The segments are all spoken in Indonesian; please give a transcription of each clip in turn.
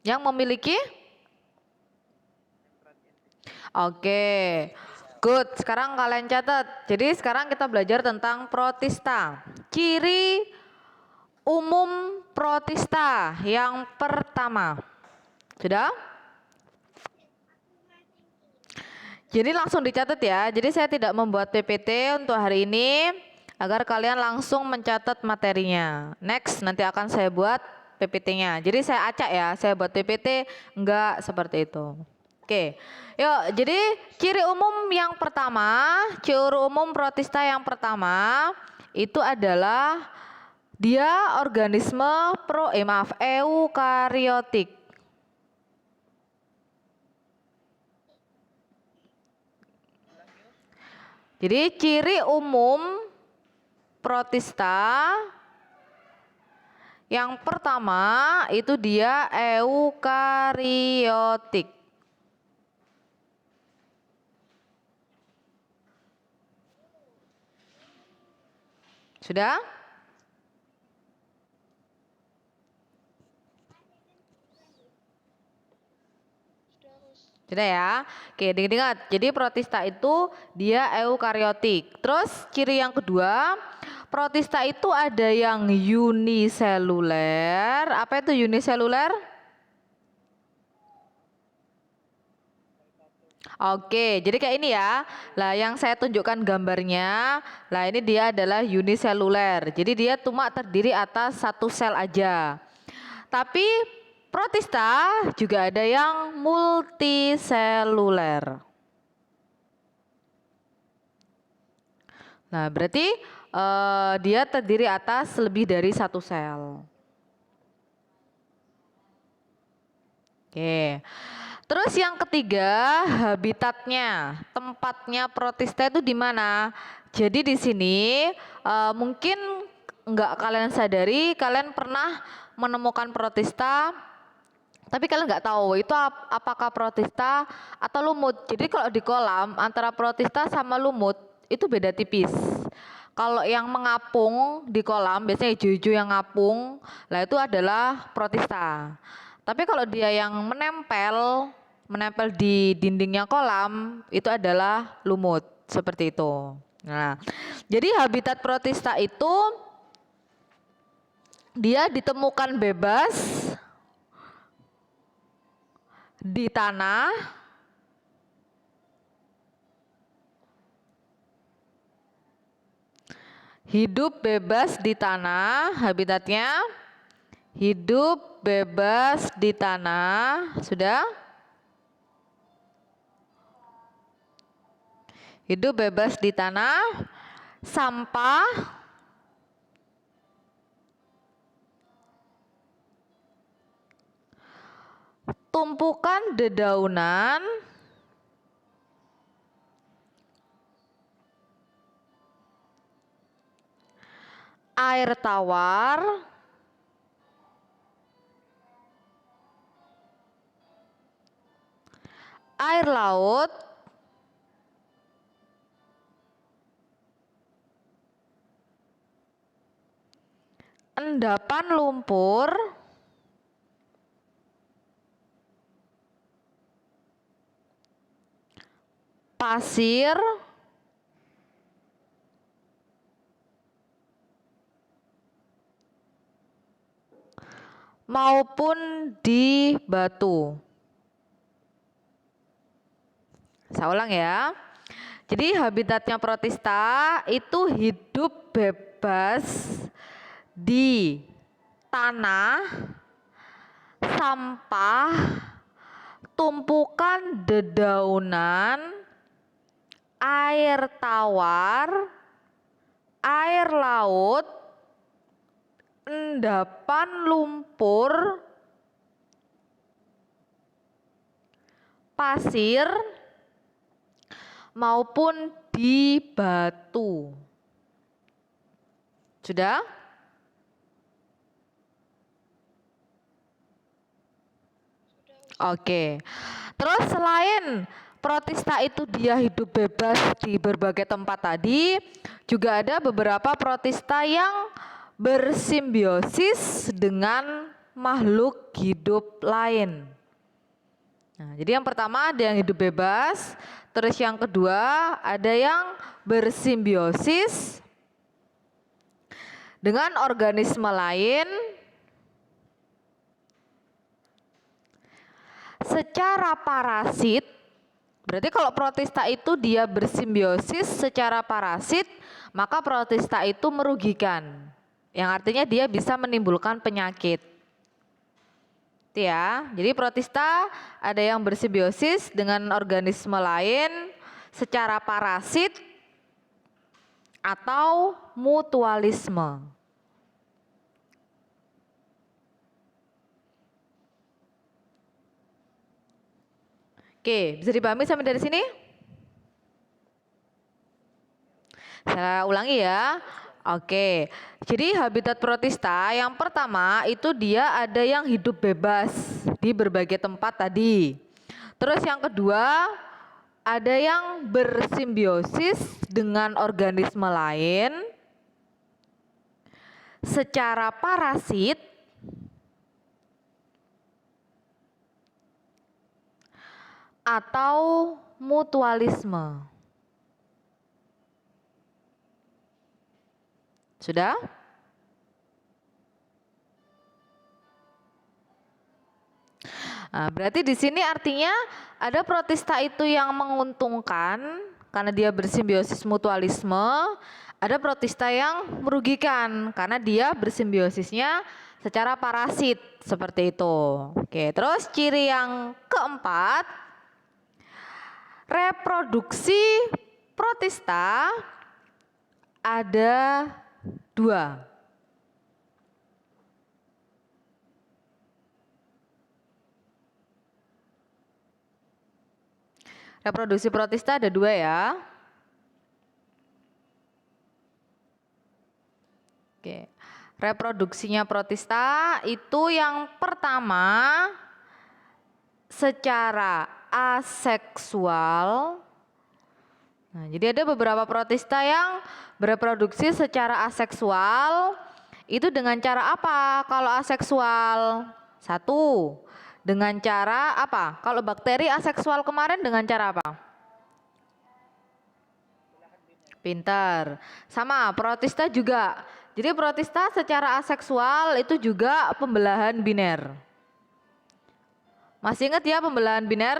Yang memiliki? Oke, good. Sekarang kalian catat. Jadi sekarang kita belajar tentang protista. Ciri umum protista yang pertama. Sudah? Jadi langsung dicatat ya. Jadi saya tidak membuat PPT untuk hari ini agar kalian langsung mencatat materinya. Next, nanti akan saya buat PPT-nya. Jadi saya acak ya, saya buat PPT enggak seperti itu. Oke. Yuk, jadi ciri umum yang pertama, ciri umum protista yang pertama itu adalah dia organisme eukariotik. Jadi ciri umum protista yang pertama itu dia eukariotik. Sudah? Sudah ya. Oke, diingat. Jadi protista itu dia eukariotik. Terus ciri yang kedua, protista itu ada yang uniseluler. Apa itu uniseluler? Oke, jadi kayak ini ya. Lah yang saya tunjukkan gambarnya, lah ini dia adalah uniseluler. Jadi dia cuma terdiri atas satu sel aja. Tapi protista juga ada yang multiseluler. Nah, berarti dia terdiri atas lebih dari satu sel. Oke. Terus yang ketiga, habitatnya, tempatnya protista itu di mana? Jadi di sini mungkin nggak kalian sadari, kalian pernah menemukan protista, tapi kalian nggak tahu itu apakah protista atau lumut. Jadi kalau di kolam antara protista sama lumut itu beda tipis. Kalau yang mengapung di kolam biasanya hijau-hijau yang ngapung, lah itu adalah protista. Tapi kalau dia yang menempel di dindingnya kolam itu adalah lumut seperti itu. Nah, jadi habitat protista itu dia ditemukan bebas di tanah, hidup bebas di tanah, habitatnya hidup bebas di tanah, sudah? Hidup bebas di tanah, sampah, tumpukan dedaunan, air tawar, air laut, endapan lumpur, pasir, maupun di batu. Saya ulang ya. Jadi habitatnya protista itu hidup bebas di tanah, sampah, tumpukan dedaunan, air tawar, air laut, endapan lumpur, pasir, maupun di batu. Sudah? Oke. Terus selain protista itu dia hidup bebas di berbagai tempat tadi, juga ada beberapa protista yang bersimbiosis dengan makhluk hidup lain. Nah, jadi yang pertama ada yang hidup bebas, terus yang kedua ada yang bersimbiosis dengan organisme lain secara parasit. Berarti kalau protista itu dia bersimbiosis secara parasit, maka protista itu merugikan. Yang artinya dia bisa menimbulkan penyakit. Itu ya. Jadi protista ada yang bersimbiosis dengan organisme lain secara parasit atau mutualisme. Oke, bisa dipahami sampai dari sini? Saya ulangi ya. Oke, jadi habitat protista yang pertama itu dia ada yang hidup bebas di berbagai tempat tadi. Terus yang kedua ada yang bersimbiosis dengan organisme lain secara parasit atau mutualisme. Sudah? Nah, berarti di sini artinya ada protista itu yang menguntungkan karena dia bersimbiosis mutualisme, ada protista yang merugikan karena dia bersimbiosisnya secara parasit seperti itu. Oke, terus ciri yang keempat, reproduksi protista ada dua. Reproduksi protista ada dua ya. Oke. Reproduksinya protista itu yang pertama secara aseksual. Nah, jadi ada beberapa protista yang bereproduksi secara aseksual. Itu dengan cara apa? Kalau aseksual, satu, dengan cara apa? Kalau bakteri aseksual kemarin dengan cara apa? Pintar. Sama, protista juga. Jadi protista secara aseksual itu juga pembelahan biner. Masih ingat ya pembelahan biner?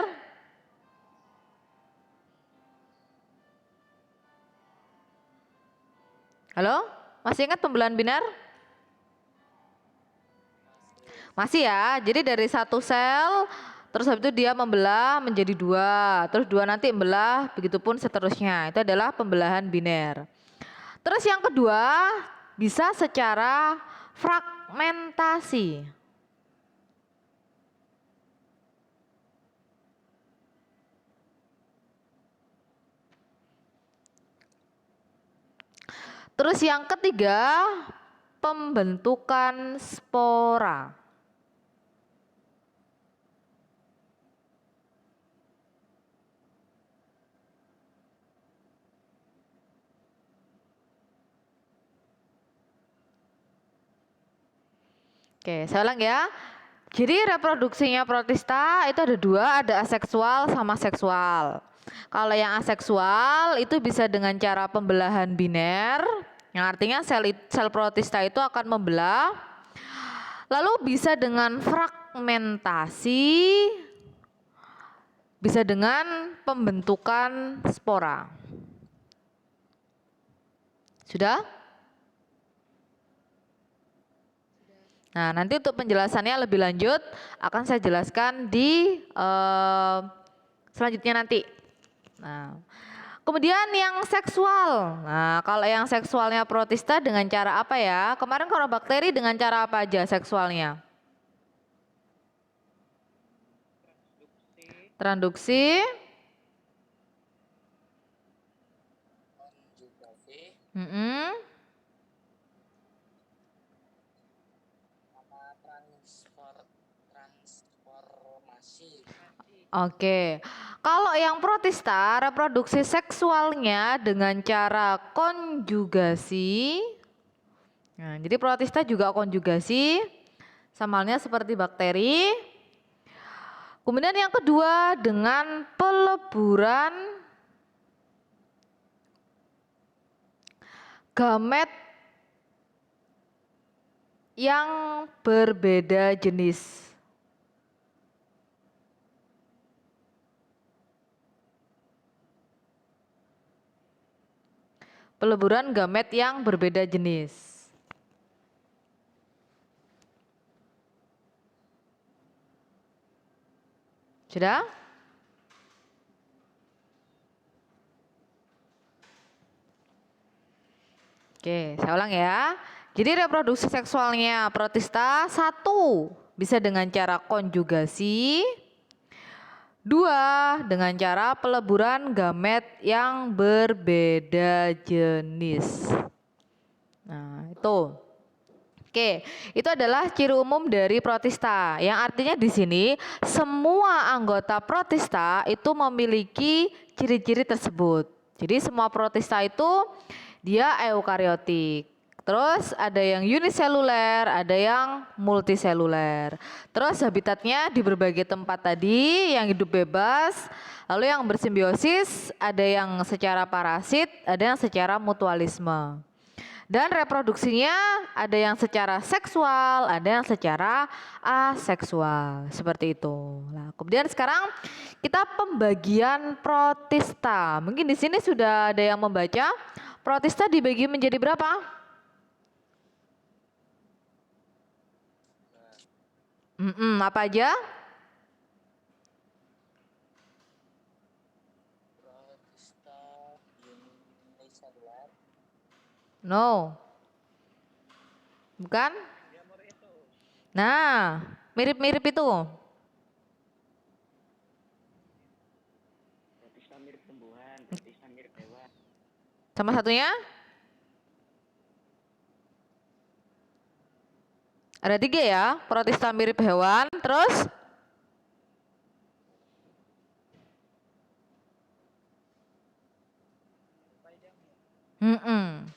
Halo? Masih ingat pembelahan biner? Masih ya, jadi dari satu sel, terus habis itu dia membelah menjadi dua, terus dua nanti membelah, begitupun seterusnya. Itu adalah pembelahan biner. Terus yang kedua, bisa secara fragmentasi. Terus yang ketiga, pembentukan spora. Oke, saya ulang ya. Jadi reproduksinya protista itu ada dua, ada aseksual sama seksual. Kalau yang aseksual itu bisa dengan cara pembelahan biner, yang artinya sel protista itu akan membelah. Lalu bisa dengan fragmentasi, bisa dengan pembentukan spora. Sudah? Nah, nanti untuk penjelasannya lebih lanjut akan saya jelaskan di selanjutnya nanti. Nah, kemudian yang seksual. Nah, kalau yang seksualnya protista dengan cara apa ya? Kemarin kalau bakteri dengan cara apa aja seksualnya? Transduksi. Transformasi. Oke, kalau yang protista reproduksi seksualnya dengan cara konjugasi. Nah, jadi protista juga konjugasi Sama halnya seperti bakteri. Kemudian yang kedua dengan peleburan gamet yang berbeda jenis. Peleburan gamet yang berbeda jenis. Sudah? Oke, saya ulang ya. Jadi reproduksi seksualnya protista 1 bisa dengan cara konjugasi. 2 dengan cara peleburan gamet yang berbeda jenis. Nah, itu. Oke, itu adalah ciri umum dari protista. Yang artinya di sini semua anggota protista itu memiliki ciri-ciri tersebut. Jadi semua protista itu dia eukariotik. Terus ada yang uniseluler, ada yang multiseluler. Terus habitatnya di berbagai tempat tadi, yang hidup bebas. Lalu yang bersimbiosis, ada yang secara parasit, ada yang secara mutualisme. Dan reproduksinya ada yang secara seksual, ada yang secara aseksual, seperti itu. Nah, kemudian sekarang kita pembagian protista. Mungkin di sini sudah ada yang membaca. Protista dibagi menjadi berapa? Apa aja? No. Bukan? Nah, mirip-mirip itu. Protista mirip tumbuhan, protista mirip hewan. Sama satunya? Ada 3 ya, protista mirip hewan, terus?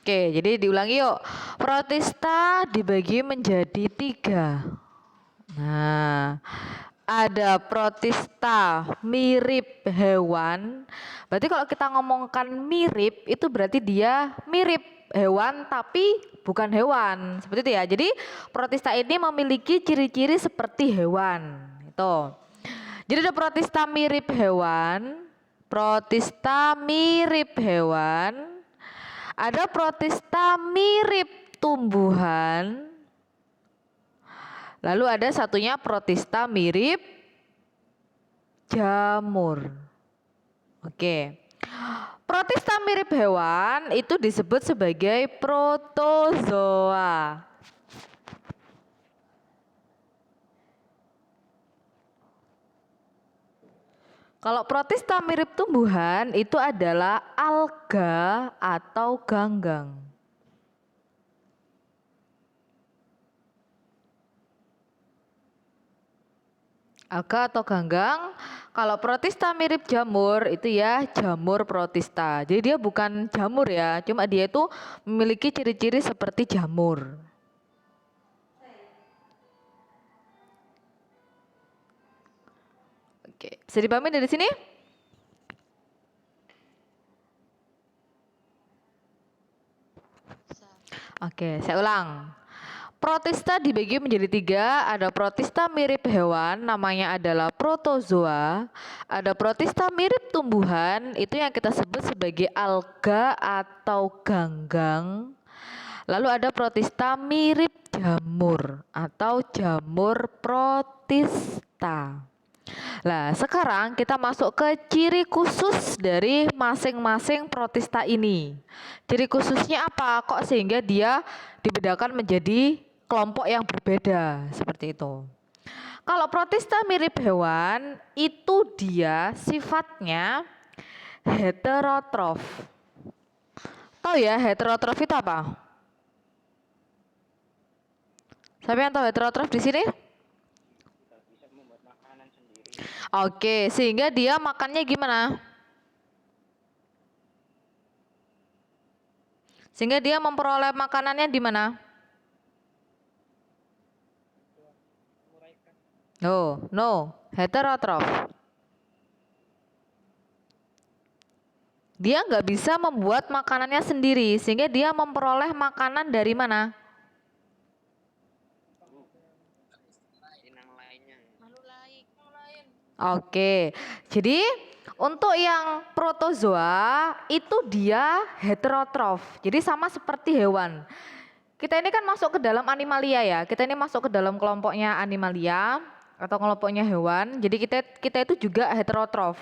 Oke, jadi diulangi yuk. Protista dibagi menjadi 3. Nah, ada protista mirip hewan. Berarti kalau kita ngomongkan mirip, itu berarti dia mirip hewan tapi bukan hewan. Seperti itu ya. Jadi protista ini memiliki ciri-ciri seperti hewan. Itu. Jadi ada protista mirip hewan, protista mirip hewan, ada protista mirip tumbuhan, lalu ada satunya protista mirip jamur. Oke. Protista mirip hewan itu disebut sebagai protozoa. Kalau protista mirip tumbuhan itu adalah alga atau ganggang. Alga atau ganggang. Kalau protista mirip jamur itu ya jamur protista. Jadi dia bukan jamur ya, cuma dia itu memiliki ciri-ciri seperti jamur. Oke, bisa dipahami dari sini? Oke, saya ulang. Protista dibagi menjadi 3, ada protista mirip hewan, namanya adalah protozoa. Ada protista mirip tumbuhan, itu yang kita sebut sebagai alga atau ganggang. Lalu ada protista mirip jamur atau jamur protista. Nah, sekarang kita masuk ke ciri khusus dari masing-masing protista ini. Ciri khususnya apa? Kok sehingga dia dibedakan menjadi kelompok yang berbeda seperti itu. Kalau protista mirip hewan, itu dia sifatnya heterotrof. Tahu ya heterotrof itu apa? Siapa yang tahu heterotrof di sini? Bisa membuat makanan sendiri. Oke, sehingga dia makannya gimana? Sehingga dia memperoleh makanannya di mana? No, heterotrof. Dia nggak bisa membuat makanannya sendiri, sehingga dia memperoleh makanan dari mana? inang lainnya. Oke, jadi untuk yang protozoa itu dia heterotrof, jadi sama seperti hewan. Kita ini kan masuk ke dalam animalia ya, kita ini masuk ke dalam kelompoknya animalia atau kelompoknya hewan. Jadi kita itu juga heterotrof.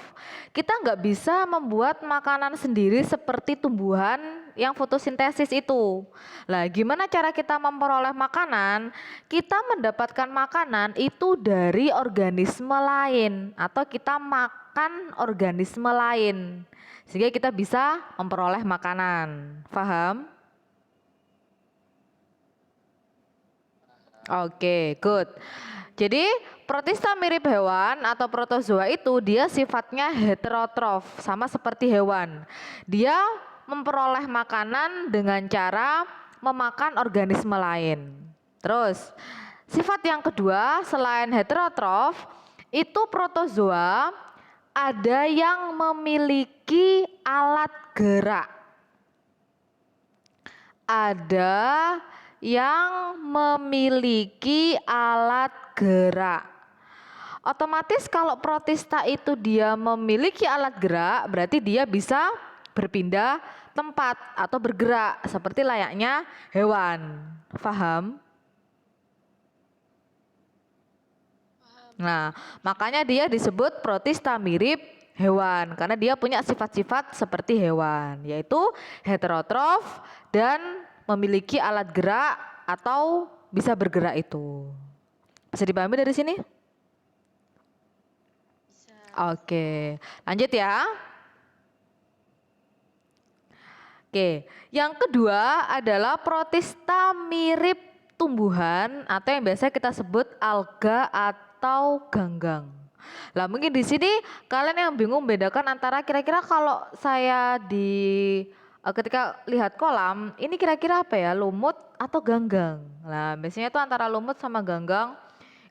Kita nggak bisa membuat makanan sendiri seperti tumbuhan yang fotosintesis itu. Lah, gimana cara kita memperoleh makanan? Kita mendapatkan makanan itu dari organisme lain atau kita makan organisme lain. Sehingga kita bisa memperoleh makanan. Paham? Oke, good. Jadi protista mirip hewan atau protozoa itu dia sifatnya heterotrof, sama seperti hewan. Dia memperoleh makanan dengan cara memakan organisme lain. Terus, sifat yang kedua selain heterotrof, itu protozoa ada yang memiliki alat gerak. Ada yang memiliki alat gerak. Otomatis kalau protista itu dia memiliki alat gerak, berarti dia bisa berpindah tempat atau bergerak seperti layaknya hewan. Paham? Nah, makanya dia disebut protista mirip hewan karena dia punya sifat-sifat seperti hewan, yaitu heterotrof dan memiliki alat gerak atau bisa bergerak itu. Bisa dipahami dari sini? Bisa. Oke, lanjut ya. Oke, yang kedua adalah protista mirip tumbuhan atau yang biasa kita sebut alga atau ganggang. Lah mungkin di sini kalian yang bingung bedakan antara kira-kira kalau saya ketika lihat kolam ini kira-kira apa ya, lumut atau ganggang. Nah biasanya itu antara lumut sama ganggang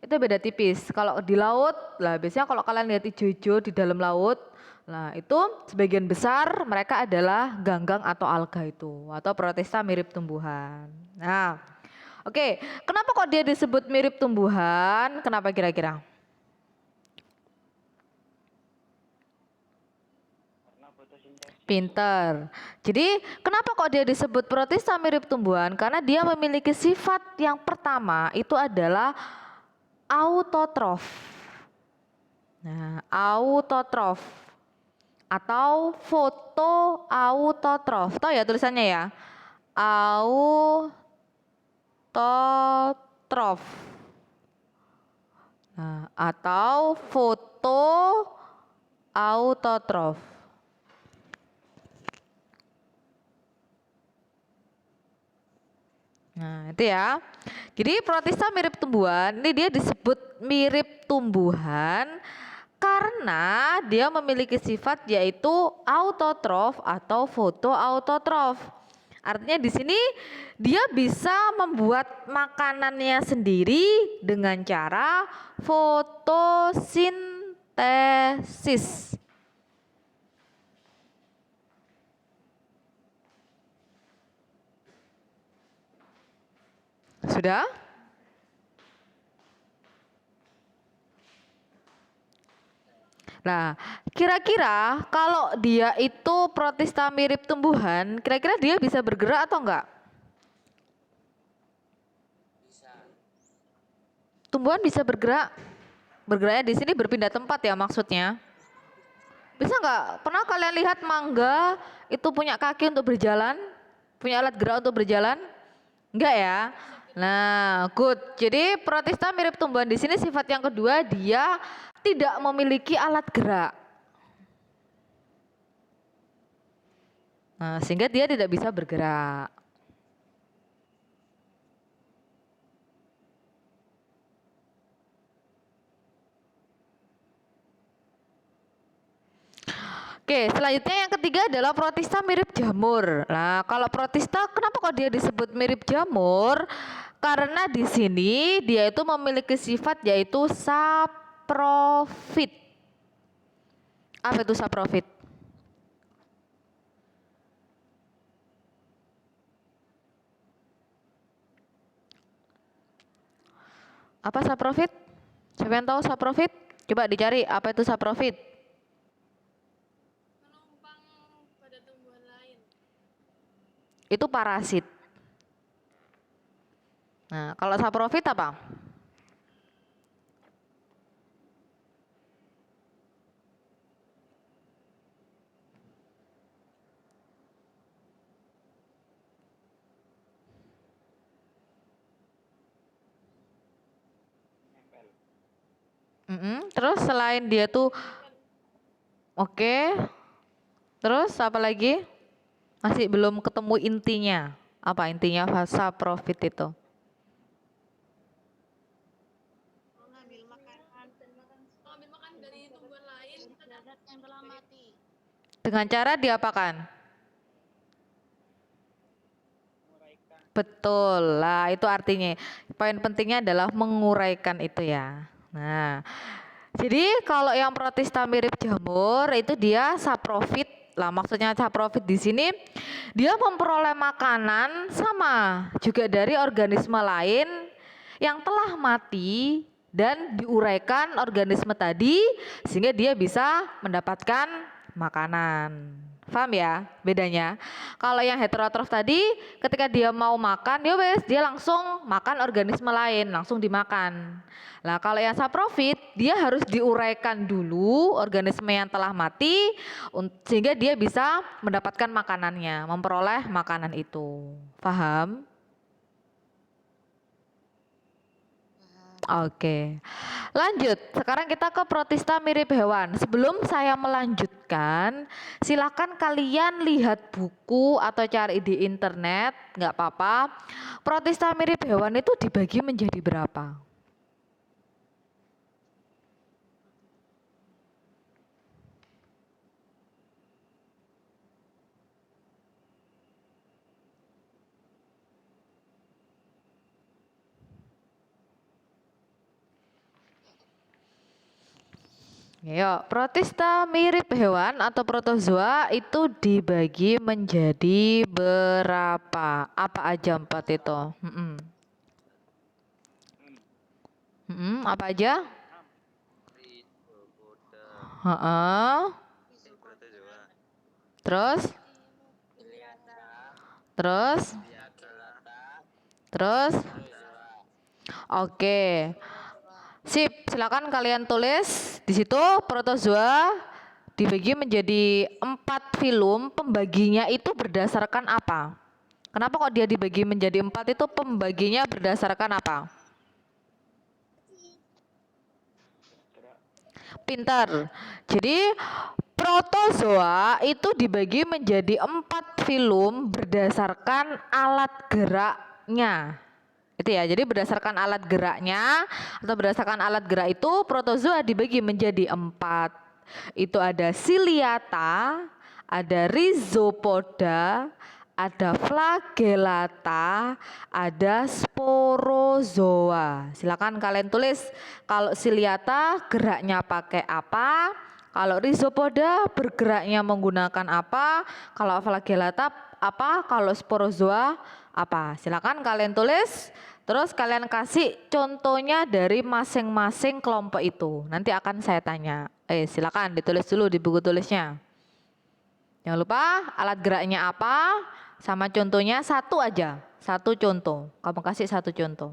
itu beda tipis. Kalau di laut lah biasanya kalau kalian lihat hijau-hijau di dalam laut, nah itu sebagian besar mereka adalah ganggang atau alga itu atau protista mirip tumbuhan. Nah oke, kenapa kok dia disebut mirip tumbuhan? Kenapa kira-kira? Karena fotosintesis. Pinter. Jadi kenapa kok dia disebut protista mirip tumbuhan? Karena dia memiliki sifat yang pertama itu adalah autotrof. Nah, autotrof atau fotoautotrof. Tahu ya tulisannya ya? Autotrof. Nah, atau fotoautotrof. Nah, itu ya. Jadi protista mirip tumbuhan, ini dia disebut mirip tumbuhan karena dia memiliki sifat yaitu autotrof atau fotoautotrof. Artinya di sini dia bisa membuat makanannya sendiri dengan cara fotosintesis. Sudah? Nah, kira-kira kalau dia itu protista mirip tumbuhan, kira-kira dia bisa bergerak atau enggak? Bisa. Tumbuhan bisa bergerak. Bergeraknya di sini berpindah tempat ya maksudnya. Bisa enggak? Pernah kalian lihat mangga itu punya kaki untuk berjalan? Punya alat gerak untuk berjalan? Enggak ya? Nah, good. Jadi protista mirip tumbuhan di sini sifat yang kedua dia tidak memiliki alat gerak. Nah, sehingga dia tidak bisa bergerak. Oke, selanjutnya yang ketiga adalah protista mirip jamur. Nah, kalau protista kenapa kok dia disebut mirip jamur? Karena di sini dia itu memiliki sifat yaitu saprofit. Apa itu saprofit? Apa saprofit? Siapa yang tahu saprofit? Coba dicari apa itu saprofit. Menumpang pada tumbuhan lain. Itu parasit. Nah, kalau saprofit apa? nempel. Terus selain dia tuh oke. Terus apa lagi? Masih belum ketemu intinya. Apa intinya saprofit itu? Mengambil makan dari tumbuhan lain yang telah mati. Dengan cara diapakan? Menguraikan. Betul lah, itu artinya. Poin pentingnya adalah menguraikan itu ya. Nah, jadi kalau yang protista mirip jamur itu dia saprofit lah. Maksudnya saprofit di sini dia memperoleh makanan sama juga dari organisme lain yang telah mati dan diuraikan organisme tadi sehingga dia bisa mendapatkan makanan. Paham ya bedanya? Kalau yang heterotrof tadi ketika dia mau makan ya wes dia langsung makan organisme lain, langsung dimakan. Nah, kalau yang saprofit dia harus diuraikan dulu organisme yang telah mati sehingga dia bisa mendapatkan makanannya, memperoleh makanan itu. Paham? Oke. Lanjut. Sekarang kita ke protista mirip hewan. Sebelum saya melanjutkan, silakan kalian lihat buku atau cari di internet, nggak apa-apa. Protista mirip hewan itu dibagi menjadi berapa? Yuk, protista mirip hewan atau protozoa itu dibagi menjadi berapa? Apa aja empat itu? Apa aja? Heeh. Terus? Terus? Terus? Oke. Sip, silakan kalian tulis di situ protozoa dibagi menjadi 4 filum, pembaginya itu berdasarkan apa? Kenapa kok dia dibagi menjadi 4 itu pembaginya berdasarkan apa? Pintar. Jadi protozoa itu dibagi menjadi 4 filum berdasarkan alat geraknya. Itu ya, jadi berdasarkan alat geraknya atau berdasarkan alat gerak itu protozoa dibagi menjadi 4. Itu ada ciliata, ada rhizopoda, ada flagellata, ada sporozoa. Silakan kalian tulis kalau ciliata geraknya pakai apa, kalau rhizopoda bergeraknya menggunakan apa, kalau flagellata apa, kalau sporozoa apa. Silakan kalian tulis. Terus kalian kasih contohnya dari masing-masing kelompok itu. Nanti akan saya tanya. Silakan ditulis dulu di buku tulisnya. Jangan lupa alat geraknya apa, sama contohnya satu aja. Satu contoh. Kamu kasih satu contoh.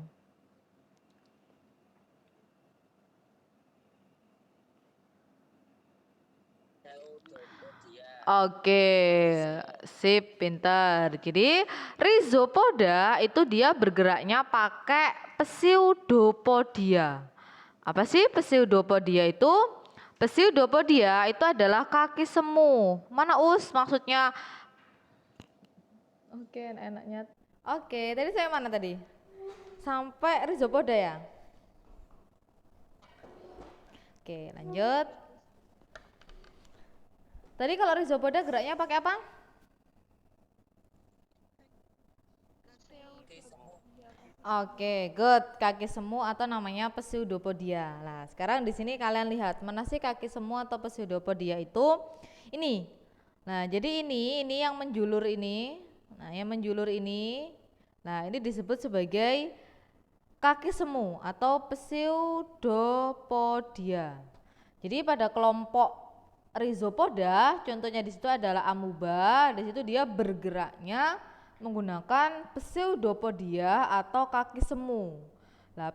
Oke, sip, pintar. Jadi rhizopoda itu dia bergeraknya pakai pseudopodia. Apa sih pseudopodia itu? Pseudopodia itu adalah kaki semu. Mana us maksudnya? Oke, enaknya. Oke, tadi saya mana tadi? Sampai rhizopoda ya? Oke, lanjut. Tadi kalau rhizopoda geraknya pakai apa? Oke, good. Kaki semu atau namanya pseudopodia. Nah, sekarang di sini kalian lihat mana sih kaki semu atau pseudopodia itu? Ini. Nah, jadi ini yang menjulur ini. Nah, yang menjulur ini. Nah, ini disebut sebagai kaki semu atau pseudopodia. Jadi pada kelompok rhizopoda, contohnya di situ adalah amuba. Di situ dia bergeraknya menggunakan pseudopodia atau kaki semu. Nah,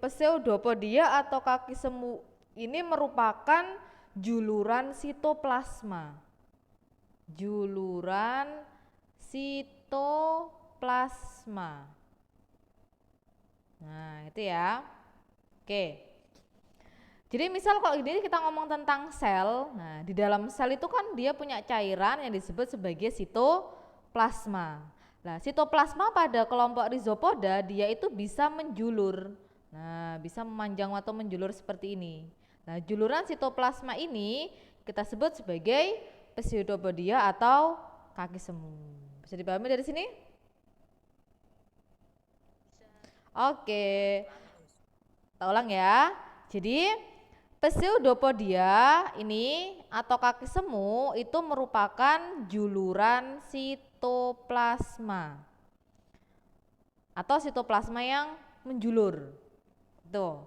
pseudopodia atau kaki semu ini merupakan juluran sitoplasma. Juluran sitoplasma. Nah, itu ya. Oke. Jadi misal kalau ini kita ngomong tentang sel, nah di dalam sel itu kan dia punya cairan yang disebut sebagai sitoplasma. Nah, sitoplasma pada kelompok rhizopoda dia itu bisa menjulur. Nah, bisa memanjang atau menjulur seperti ini. Nah, juluran sitoplasma ini kita sebut sebagai pseudopodia atau kaki semu. Bisa dipahami dari sini? Oke. Kita ulang ya. Jadi pseudopodia ini atau kaki semu itu merupakan juluran sitoplasma atau sitoplasma yang menjulur. Tuh.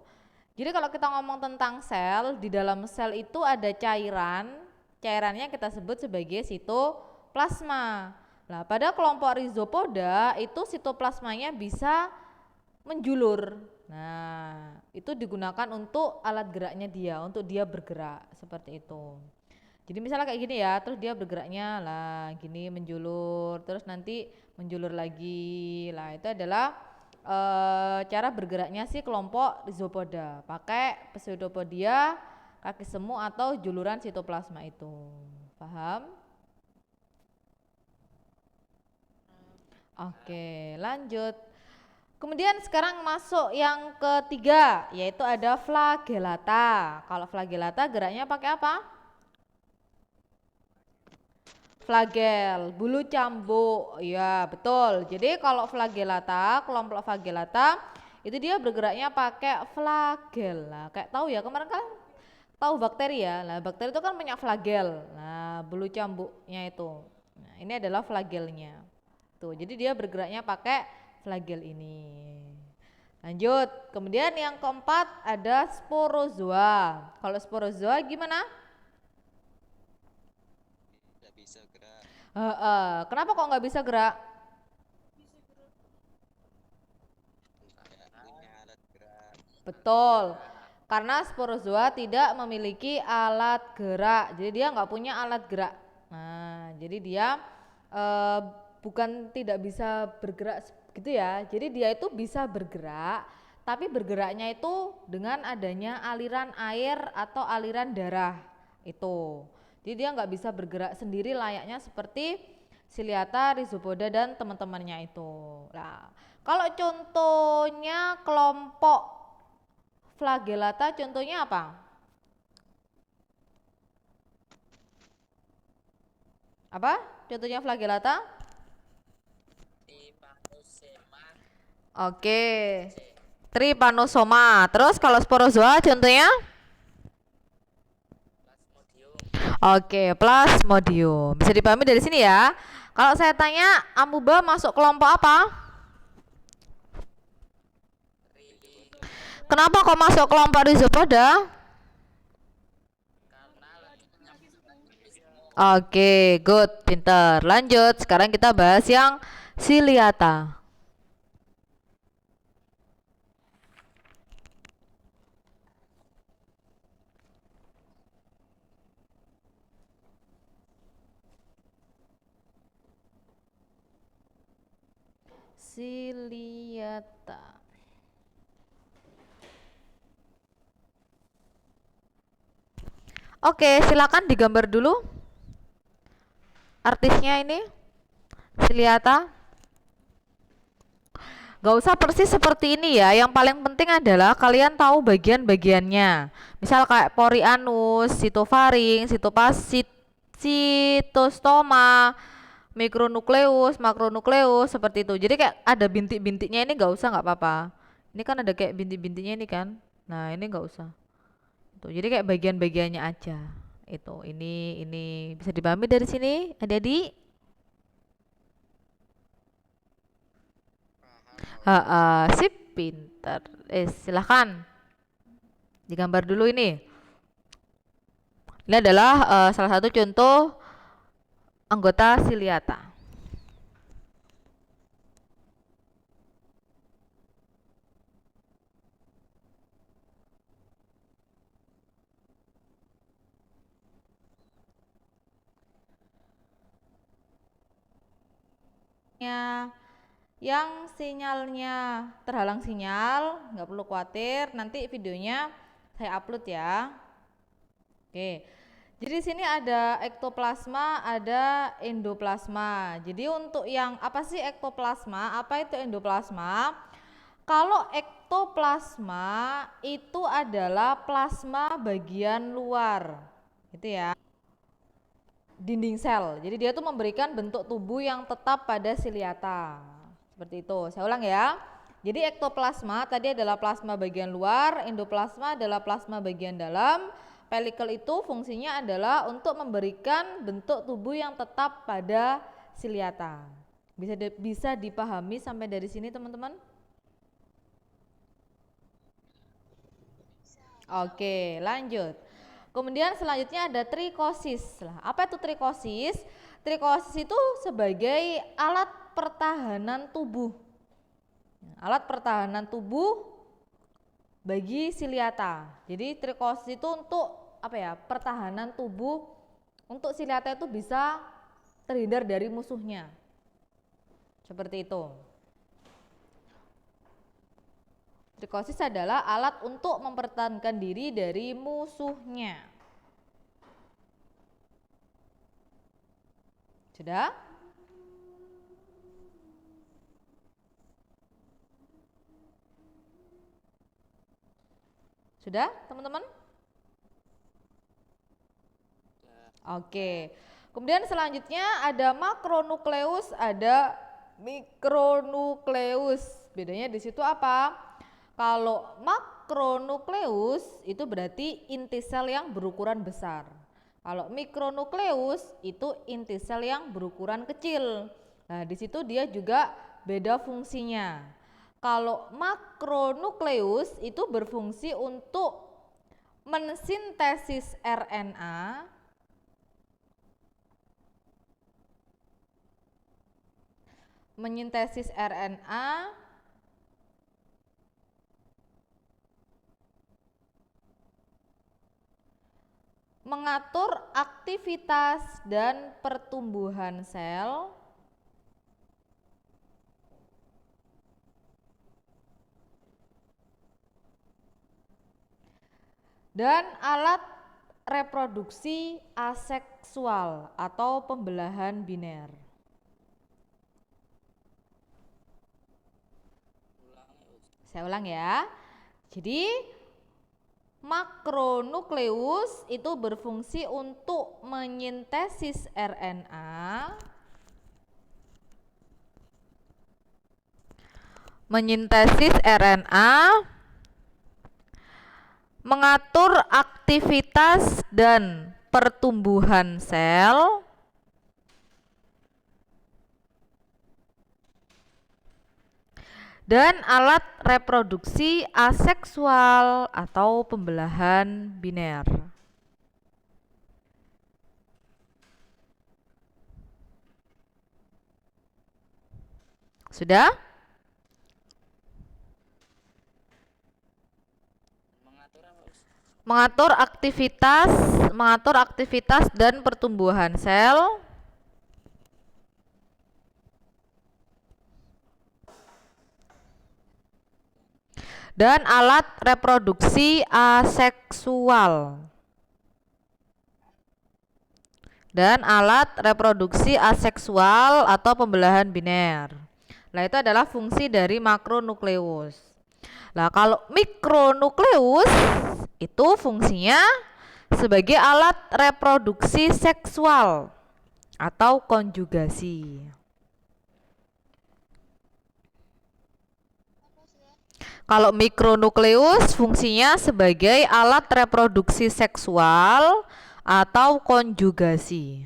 Jadi kalau kita ngomong tentang sel, di dalam sel itu ada cairan, cairannya kita sebut sebagai sitoplasma. Nah, pada kelompok rhizopoda itu sitoplasmanya bisa menjulur. Nah, itu digunakan untuk alat geraknya dia, untuk dia bergerak seperti itu. Jadi misalnya kayak gini ya, terus dia bergeraknya lah gini menjulur, terus nanti menjulur lagi. Lah itu adalah cara bergeraknya si kelompok rhizopoda, pakai pseudopodia, kaki semu atau juluran sitoplasma itu. Paham? Oke, lanjut. Kemudian sekarang masuk yang ketiga, yaitu ada flagellata. Kalau flagellata geraknya pakai apa? Flagel, bulu cambuk. Ya, betul. Jadi kalau flagellata, kelompok flagellata itu dia bergeraknya pakai flagel. Nah, kayak tahu ya, kemarin kan tahu bakteri ya. Nah, bakteri itu kan punya flagel. Nah, bulu cambuknya itu. Nah, ini adalah flagelnya. Tuh, jadi dia bergeraknya pakai flagel ini. Lanjut, kemudian yang keempat ada sporozoa. Kalau sporozoa gimana? Tidak bisa gerak. Kenapa kok nggak bisa gerak? Tidak punya alat gerak. Betul, karena sporozoa tidak memiliki alat gerak, jadi dia nggak punya alat gerak. Nah, jadi dia bukan tidak bisa bergerak gitu ya, jadi dia itu bisa bergerak, tapi bergeraknya itu dengan adanya aliran air atau aliran darah itu. Jadi dia nggak bisa bergerak sendiri layaknya seperti Ciliata, Rhizopoda dan teman-temannya itu. Nah, kalau contohnya kelompok flagellata contohnya apa? Apa? Contohnya flagellata? Oke. Trypanosoma. Terus kalau sporozoa contohnya? Oke, Plasmodium. Bisa dipahami dari sini ya. Kalau saya tanya, amuba masuk kelompok apa? Kenapa kok masuk kelompok Rhizopoda? Oke, good, pinter. Lanjut, sekarang kita bahas yang Ciliata. Ciliata. Oke, silakan digambar dulu artisnya ini Ciliata. Gak usah persis seperti ini ya, yang paling penting adalah kalian tahu bagian-bagiannya. Misal kayak pori anus, sitofaring, sitopasit, sitostoma, mikronukleus, makronukleus seperti itu. Jadi kayak ada bintik-bintiknya ini nggak usah, nggak apa-apa. Ini kan ada kayak bintik-bintiknya ini kan. Nah ini nggak usah. Tuh, jadi kayak bagian-bagiannya aja. Itu ini bisa dipahami dari sini, adik-adik? Sip, pinter. Silahkan digambar dulu ini. Ini adalah salah satu contoh anggota ciliata. Yang sinyalnya terhalang sinyal, nggak perlu khawatir, nanti videonya saya upload ya. Oke, jadi di sini ada ektoplasma, ada endoplasma. Jadi untuk yang apa sih ektoplasma, apa itu endoplasma? Kalau ektoplasma itu adalah plasma bagian luar, gitu ya, dinding sel. Jadi dia tuh memberikan bentuk tubuh yang tetap pada ciliata. Seperti itu. Saya ulang ya. Jadi ektoplasma tadi adalah plasma bagian luar, endoplasma adalah plasma bagian dalam. Pelikel itu fungsinya adalah untuk memberikan bentuk tubuh yang tetap pada ciliata. Bisa dipahami sampai dari sini teman-teman? Oke, lanjut. Kemudian selanjutnya ada trikosis. Apa itu trikosis? Trikosis itu sebagai alat pertahanan tubuh. Alat pertahanan tubuh bagi ciliata. Jadi trikosis itu untuk apa ya? Pertahanan tubuh untuk ciliata itu bisa terhindar dari musuhnya. Seperti itu. Trikosis adalah alat untuk mempertahankan diri dari musuhnya. Sudah? Sudah, teman-teman? Oke. Kemudian selanjutnya ada makronukleus, ada mikronukleus. Bedanya di situ apa? Kalau makronukleus itu berarti inti sel yang berukuran besar. Kalau mikronukleus itu inti sel yang berukuran kecil. Nah, di situ dia juga beda fungsinya. Kalau makronukleus itu berfungsi untuk mensintesis RNA, mengatur aktivitas dan pertumbuhan sel, dan alat reproduksi aseksual atau pembelahan biner. Saya ulang ya. Jadi makronukleus itu berfungsi untuk menyintesis RNA, mengatur aktivitas dan pertumbuhan sel, dan alat reproduksi aseksual atau pembelahan biner. Sudah? Mengatur aktivitas dan pertumbuhan sel, dan alat reproduksi aseksual. Atau pembelahan biner. Nah, itu adalah fungsi dari makronukleus. Nah, kalau mikronukleus itu fungsinya sebagai alat reproduksi seksual atau konjugasi. Kalau mikronukleus fungsinya sebagai alat reproduksi seksual atau konjugasi.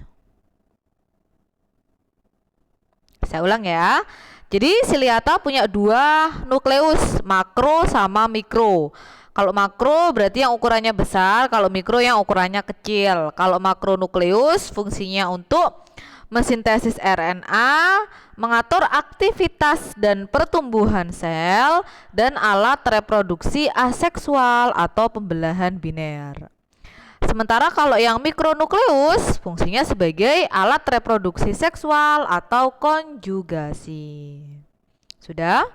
Saya ulang ya. Jadi siliata punya dua nukleus, makro sama mikro. Kalau makro berarti yang ukurannya besar, kalau mikro yang ukurannya kecil. Kalau makronukleus fungsinya untuk mensintesis RNA, mengatur aktivitas dan pertumbuhan sel, dan alat reproduksi aseksual atau pembelahan biner. Sementara kalau yang mikronukleus fungsinya sebagai alat reproduksi seksual atau konjugasi. Sudah?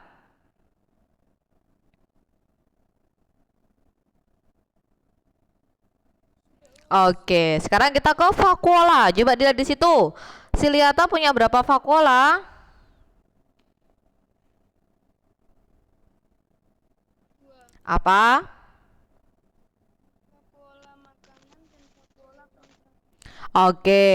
Oke, sekarang kita ke vakuola. Coba dilihat di situ. Siliata punya berapa vakuola? Apa? Vakuola makanan dan vakuola kontraksi. Oke,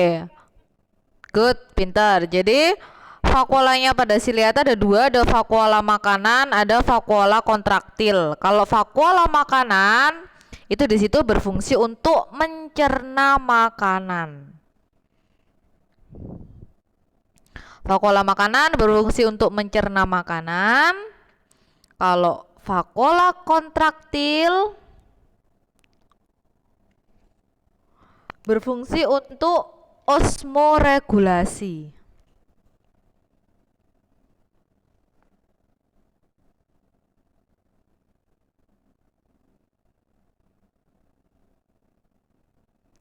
good, pintar. Jadi vakuolanya pada siliata ada dua, ada vakuola makanan, ada vakuola kontraktil. Kalau vakuola makanan itu di situ berfungsi untuk mencerna makanan. Vakuola makanan berfungsi untuk mencerna makanan. Kalau vakuola kontraktil berfungsi untuk osmoregulasi.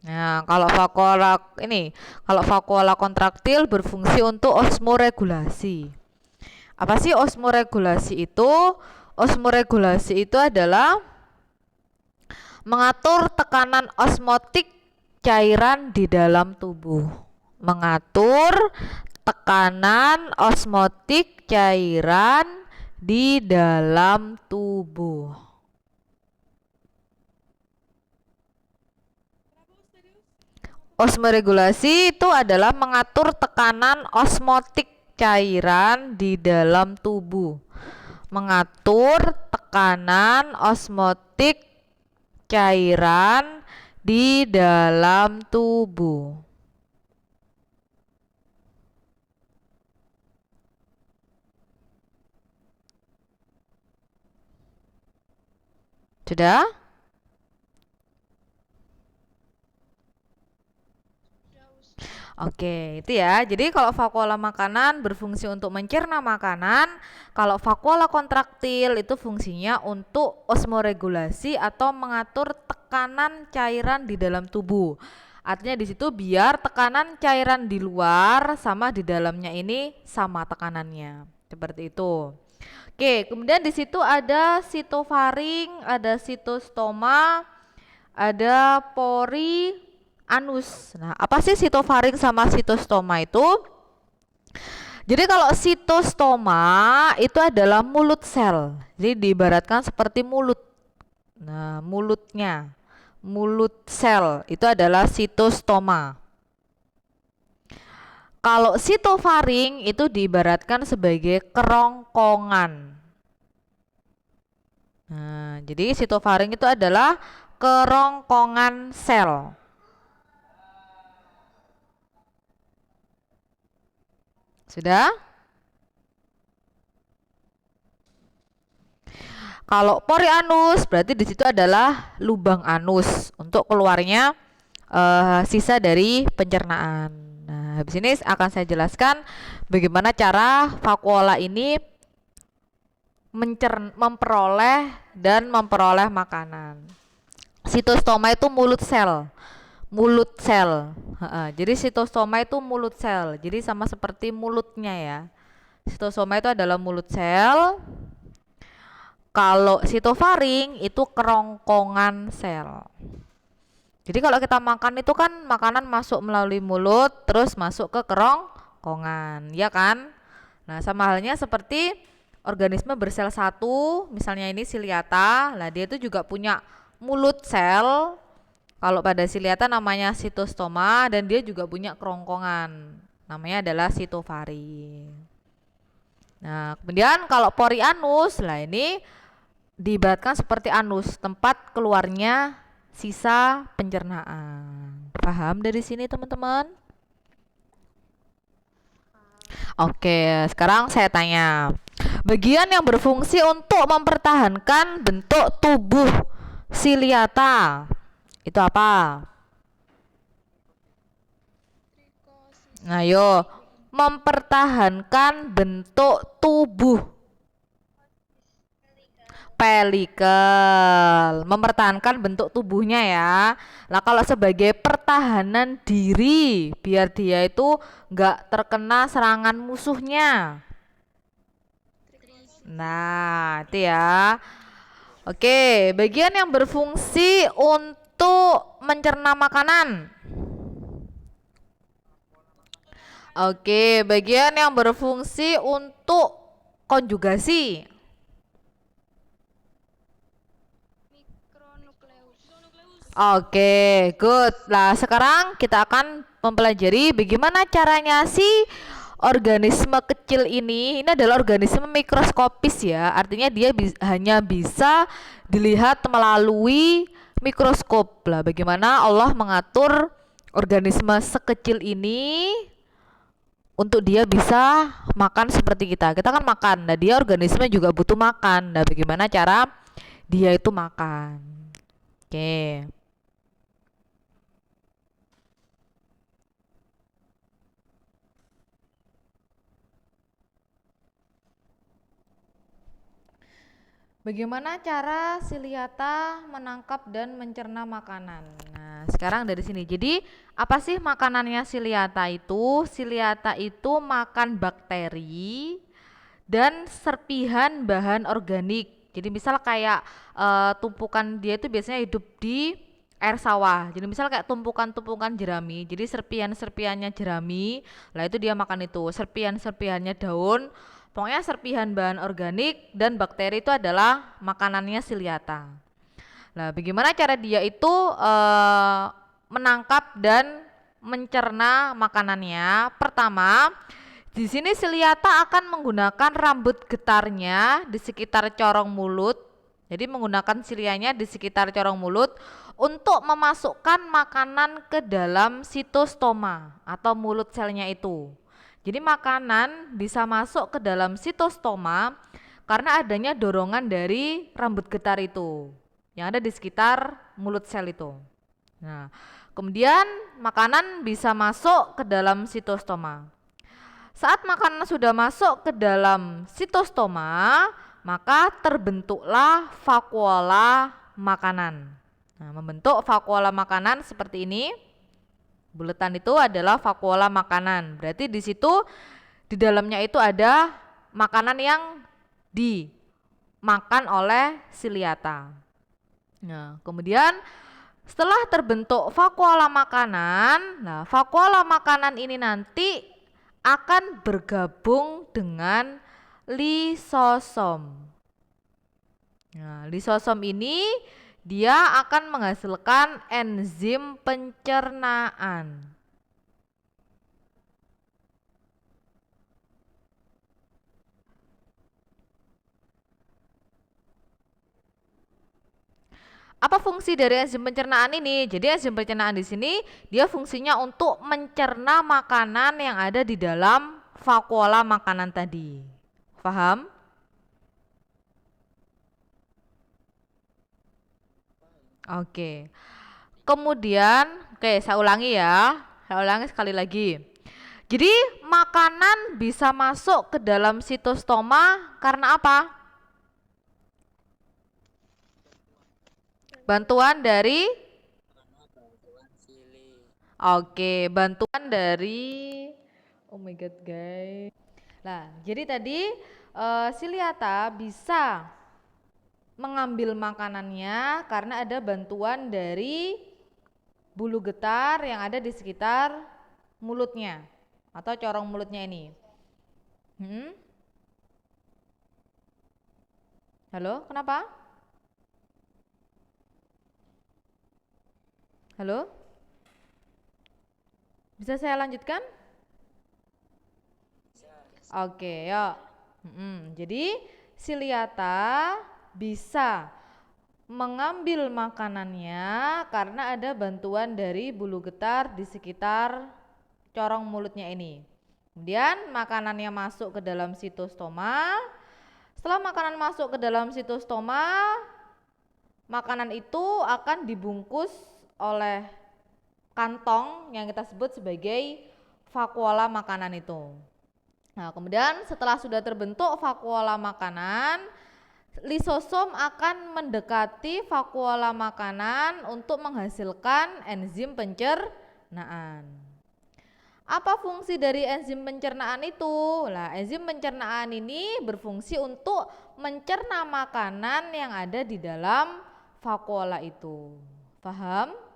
Nah, kalau vakuola kontraktil berfungsi untuk osmoregulasi. Apa sih osmoregulasi itu? Osmoregulasi itu adalah mengatur tekanan osmotik cairan di dalam tubuh. Mengatur tekanan osmotik cairan di dalam tubuh. Osmoregulasi itu adalah mengatur tekanan osmotik cairan di dalam tubuh. Mengatur tekanan osmotik cairan di dalam tubuh. Sudah? Oke, itu ya. Jadi kalau vakuola makanan berfungsi untuk mencerna makanan, kalau vakuola kontraktil itu fungsinya untuk osmoregulasi atau mengatur tekanan cairan di dalam tubuh. Artinya di situ biar tekanan cairan di luar sama di dalamnya ini sama tekanannya. Seperti itu. Oke, kemudian di situ ada sitofaring, ada sitostoma, ada pori, anus. Nah, apa sih sitofaring sama sitostoma itu? Jadi kalau sitostoma itu adalah mulut sel. Jadi diibaratkan seperti mulut. Nah, mulut sel itu adalah sitostoma. Kalau sitofaring itu diibaratkan sebagai kerongkongan. Nah, jadi sitofaring itu adalah kerongkongan sel. Sudah? Kalau pori anus berarti di situ adalah lubang anus untuk keluarnya sisa dari pencernaan. Nah, habis ini akan saya jelaskan bagaimana cara vakuola ini memperoleh makanan. Sitostoma itu mulut sel. Jadi sitostoma itu mulut sel. Jadi sama seperti mulutnya ya. Sitostoma itu adalah mulut sel. Kalau sitofaring itu kerongkongan sel. Jadi kalau kita makan itu kan makanan masuk melalui mulut terus masuk ke kerongkongan, ya kan? Nah, sama halnya seperti organisme bersel satu, misalnya ini siliata, lah dia itu juga punya mulut sel. Kalau pada siliata namanya sitostoma dan dia juga punya kerongkongan. Namanya adalah sitovari. Nah, kemudian kalau pori anus, lah ini diibaratkan seperti anus, tempat keluarnya sisa pencernaan. Paham dari sini teman-teman? Oke, sekarang saya tanya. Bagian yang berfungsi untuk mempertahankan bentuk tubuh siliata itu apa? Trikosis. Nah, yo, mempertahankan bentuk tubuh pelikel, mempertahankan bentuk tubuhnya ya. Nah, kalau sebagai pertahanan diri, biar dia itu nggak terkena serangan musuhnya. Trikosis. Nah, itu ya. Oke, bagian yang berfungsi untuk mencerna makanan. Oke, bagian yang berfungsi untuk konjugasi. Mikronukleus. Oke, good. Nah, sekarang kita akan mempelajari bagaimana caranya si organisme kecil ini. Ini adalah organisme mikroskopis ya. Artinya dia hanya bisa dilihat melalui mikroskop. Lah, bagaimana Allah mengatur organisme sekecil ini untuk dia bisa makan seperti kita. Kita kan makan. Nah, dia organisme juga butuh makan. Nah, bagaimana cara dia itu makan? Oke. Bagaimana cara siliata menangkap dan mencerna makanan? Nah, sekarang dari sini. Jadi, apa sih makanannya siliata itu? Siliata itu makan bakteri dan serpihan bahan organik. Jadi, misal kayak tumpukan dia itu biasanya hidup di air sawah. Jadi, misal kayak tumpukan-tumpukan jerami. Jadi, serpihan-serpihannya jerami, lah itu dia makan itu. Serpihan-serpihannya daun. Pokoknya serpihan bahan organik dan bakteri itu adalah makanannya siliata. Nah, bagaimana cara dia itu menangkap dan mencerna makanannya? Pertama, di sini siliata akan menggunakan rambut getarnya di sekitar corong mulut. Jadi menggunakan silianya di sekitar corong mulut untuk memasukkan makanan ke dalam sitostoma atau mulut selnya itu. Jadi makanan bisa masuk ke dalam sitostoma karena adanya dorongan dari rambut getar itu yang ada di sekitar mulut sel itu. Nah, kemudian makanan bisa masuk ke dalam sitostoma. Saat makanan sudah masuk ke dalam sitostoma, maka terbentuklah vakuola makanan. Nah, membentuk vakuola makanan seperti ini. Buletan itu adalah vakuola makanan. Berarti di situ di dalamnya itu ada makanan yang dimakan oleh siliata. Nah, kemudian setelah terbentuk vakuola makanan, nah vakuola makanan ini nanti akan bergabung dengan lisosom. Nah, lisosom ini dia akan menghasilkan enzim pencernaan. Apa fungsi dari enzim pencernaan ini? Jadi enzim pencernaan di sini dia fungsinya untuk mencerna makanan yang ada di dalam vakuola makanan tadi. Paham? Oke. Kemudian, saya ulangi ya. Saya ulangi sekali lagi. Jadi makanan bisa masuk ke dalam sitostoma karena apa? Bantuan dari Oke, bantuan dari Oh my god, guys. Nah, jadi tadi siliata bisa mengambil makanannya karena ada bantuan dari bulu getar yang ada di sekitar mulutnya atau corong mulutnya ini. Halo, kenapa? Halo? Bisa saya lanjutkan? Oke, yuk. Jadi Siliata bisa mengambil makanannya karena ada bantuan dari bulu getar di sekitar corong mulutnya ini. Kemudian makanannya masuk ke dalam sitostoma. Setelah makanan masuk ke dalam sitostoma, makanan itu akan dibungkus oleh kantong yang kita sebut sebagai vakuola makanan itu. Nah, kemudian setelah sudah terbentuk vakuola makanan, lisosom akan mendekati vakuola makanan untuk menghasilkan enzim pencernaan. Apa fungsi dari enzim pencernaan itu? Nah, enzim pencernaan ini berfungsi untuk mencerna makanan yang ada di dalam vakuola itu. Paham?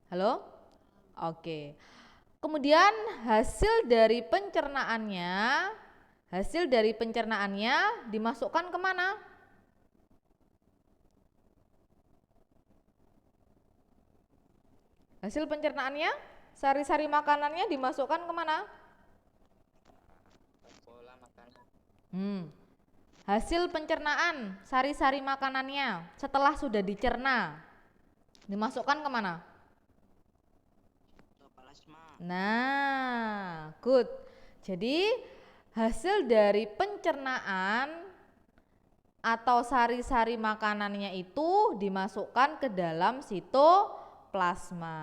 Halo? Oke. Kemudian hasil dari pencernaannya dimasukkan kemana? Hasil pencernaannya, sari-sari makanannya dimasukkan kemana? Pola makanan. Hasil pencernaan sari-sari makanannya setelah sudah dicerna dimasukkan kemana? Plasma. Nah, good. Jadi hasil dari pencernaan atau sari-sari makanannya itu dimasukkan ke dalam sitoplasma.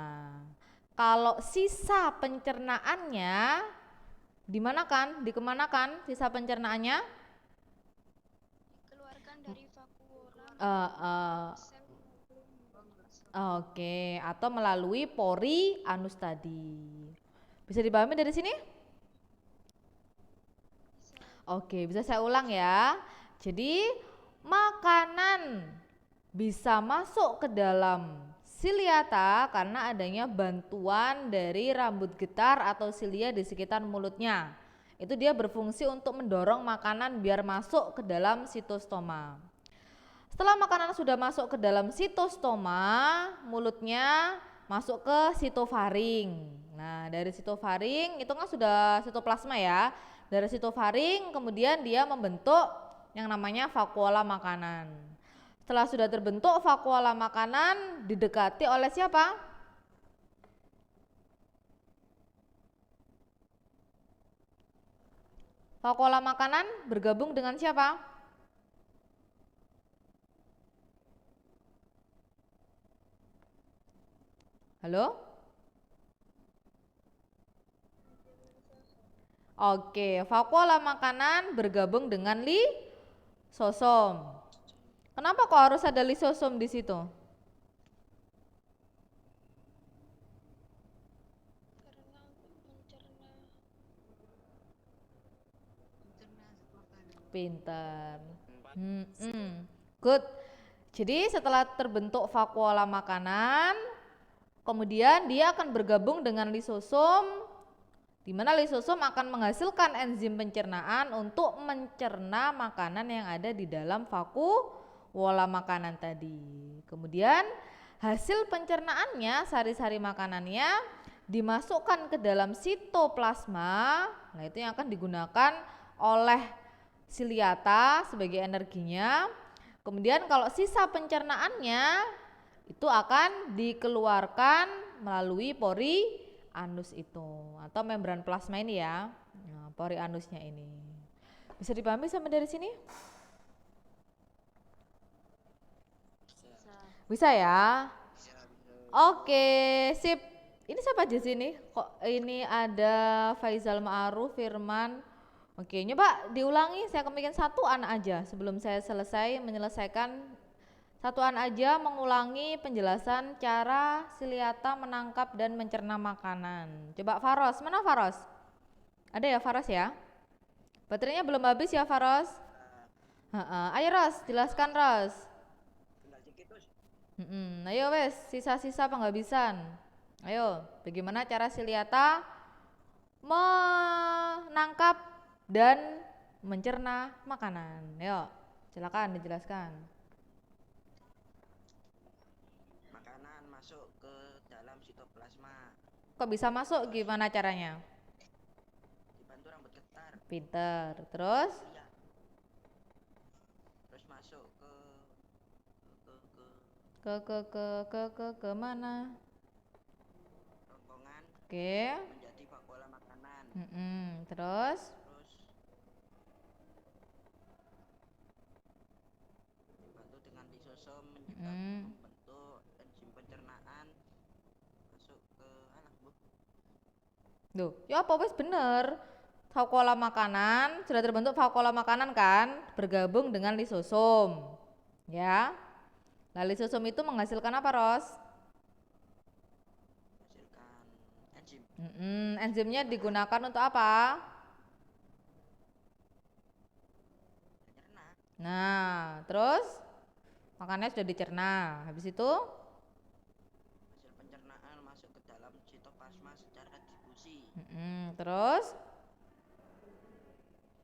Kalau sisa pencernaannya dikemanakan sisa pencernaannya? Dikeluarkan dari vakuola. Sel Oke, atau melalui pori anus tadi. Bisa dipahami dari sini? bisa Oke, bisa saya ulang ya. Jadi makanan bisa masuk ke dalam siliata karena adanya bantuan dari rambut getar atau silia di sekitar mulutnya. Itu dia berfungsi untuk mendorong makanan biar masuk ke dalam sitostoma. Setelah makanan sudah masuk ke dalam sitostoma, mulutnya masuk ke sitofaring. Nah, dari sitofaring itu kan sudah sitoplasma ya. Dari sitofaring kemudian dia membentuk yang namanya vakuola makanan. Setelah sudah terbentuk vakuola makanan didekati oleh siapa? Vakuola makanan bergabung dengan siapa? Halo? Oke, vakuola makanan bergabung dengan lisosom. Kenapa kok harus ada lisosom di situ? karena untuk mencerna Pintar. Good. Jadi setelah terbentuk vakuola makanan, kemudian dia akan bergabung dengan lisosom, di mana lisosom akan menghasilkan enzim pencernaan untuk mencerna makanan yang ada di dalam vakuola makanan tadi. Kemudian hasil pencernaannya, sari-sari makanannya dimasukkan ke dalam sitoplasma. Nah, itu yang akan digunakan oleh siliata sebagai energinya. Kemudian kalau sisa pencernaannya itu akan dikeluarkan melalui pori anus itu atau membran plasma ini ya. Nah, pori anusnya ini. Bisa dipahami sampai dari sini? Bisa ya? Oke, sip. Ini siapa aja sini? Kok ini ada Faizal Ma'aruf, Firman. Oke, nyoba diulangi, saya kemungkinan satu anak aja sebelum saya selesai menyelesaikan. Satu anak aja mengulangi penjelasan cara siliata menangkap dan mencerna makanan. Coba Faros, mana Faros? Ada ya Faros ya? Baterainya belum habis ya Faros? Ayo Ros, jelaskan Ros. Ayo wes, sisa-sisa penghabisan. Ayo, bagaimana cara siliata menangkap dan mencerna makanan. Yuk, silakan dijelaskan. Makanan masuk ke dalam sitoplasma, Kok bisa masuk? Gimana caranya? dibantu rambut getah. Pinter. Terus? Iya. Terus masuk ke Ke mana? rongkongan Oke. menjadi vakuola makanan. Terus? Terus dibantu dengan lisosom membentuk enzim pencernaan masuk ke Bu. Duh, ya apa wes bener. Vakuola makanan sudah terbentuk vakuola makanan kan, bergabung dengan lisosom. Ya. Nah, lisosom itu menghasilkan apa, Ros? Menghasilkan enzim Enzimnya digunakan untuk apa? pencerna. Nah, terus makannya sudah dicerna. Habis itu Hasil pencernaan masuk ke dalam sitoplasma secara difusi. terus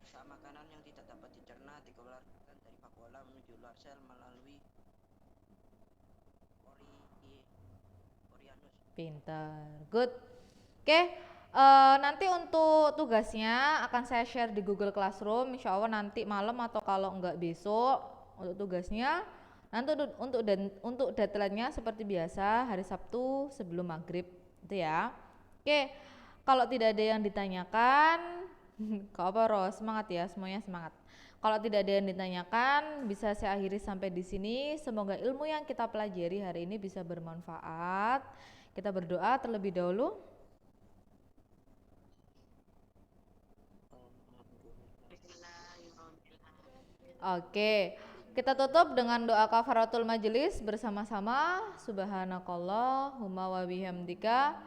Sisa makanan yang tidak dapat dicerna dikeluarkan dari vakuola menuju luar sel melalui Orianus. pintar. Good. Oke, nanti untuk tugasnya akan saya share di Google Classroom. Insya Allah nanti malam atau kalau enggak besok untuk tugasnya. Nanti untuk deadline-nya seperti biasa hari Sabtu sebelum maghrib itu ya. Oke, kalau tidak ada yang ditanyakan, kok apa Ros? Semangat ya, semuanya semangat. Kalau tidak ada yang ditanyakan, bisa saya akhiri sampai di sini. Semoga ilmu yang kita pelajari hari ini bisa bermanfaat. Kita berdoa terlebih dahulu. Oke, kita tutup dengan doa kafaratul majelis bersama-sama. Subhanakallahumma wa bihamdika